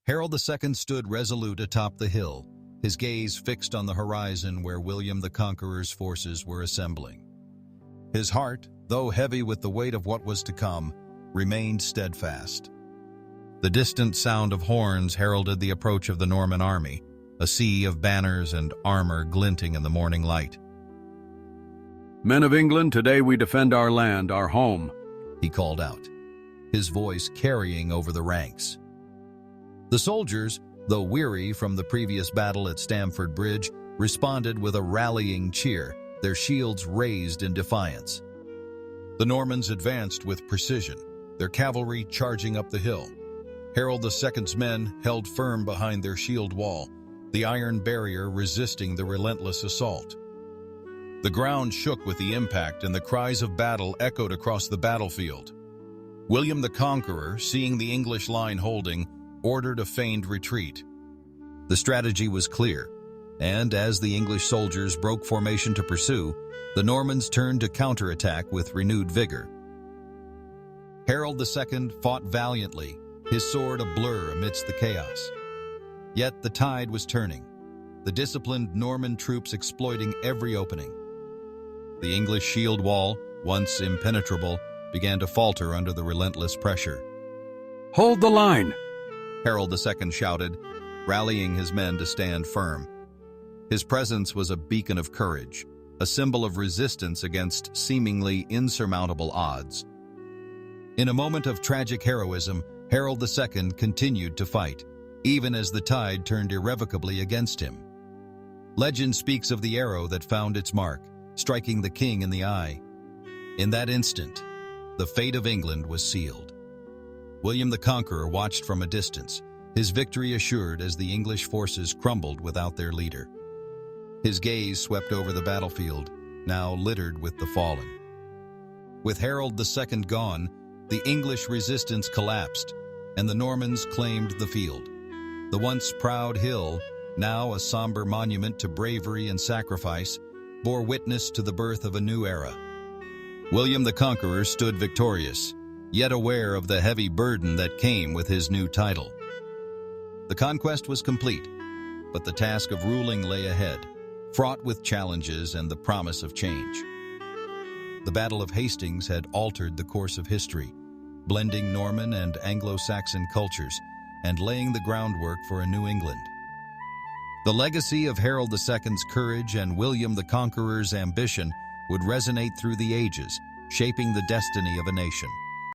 Harold II stood resolute atop the hill, his gaze fixed on the horizon where William the Conqueror's forces were assembling. His heart, though heavy with the weight of what was to come, remained steadfast. The distant sound of horns heralded the approach of the Norman army, a sea of banners and armor glinting in the morning light. "Men of England, today we defend our land, our home," he called out, his voice carrying over the ranks. The soldiers, though weary from the previous battle at Stamford Bridge, responded with a rallying cheer, their shields raised in defiance. The Normans advanced with precision, their cavalry charging up the hill. Harold II's men held firm behind their shield wall, the iron barrier resisting the relentless assault. The ground shook with the impact, and the cries of battle echoed across the battlefield. William the Conqueror, seeing the English line holding, ordered a feigned retreat. The strategy was clear, and as the English soldiers broke formation to pursue, the Normans turned to counterattack with renewed vigor. Harold II fought valiantly, his sword a blur amidst the chaos. Yet the tide was turning, the disciplined Norman troops exploiting every opening. The English shield wall, once impenetrable, began to falter under the relentless pressure. "Hold the line!" Harold II shouted, rallying his men to stand firm. His presence was a beacon of courage, a symbol of resistance against seemingly insurmountable odds. In a moment of tragic heroism, Harold II continued to fight, even as the tide turned irrevocably against him. Legend speaks of the arrow that found its mark, striking the king in the eye. In that instant, the fate of England was sealed. William the Conqueror watched from a distance, his victory assured as the English forces crumbled without their leader. His gaze swept over the battlefield, now littered with the fallen. With Harold II gone, the English resistance collapsed, and the Normans claimed the field. The once proud hill, now a somber monument to bravery and sacrifice, bore witness to the birth of a new era. William the Conqueror stood victorious, yet aware of the heavy burden that came with his new title. The conquest was complete, but the task of ruling lay ahead, fraught with challenges and the promise of change. The Battle of Hastings had altered the course of history, blending Norman and Anglo-Saxon cultures and laying the groundwork for a new England. The legacy of Harold II's courage and William the Conqueror's ambition would resonate through the ages, shaping the destiny of a nation.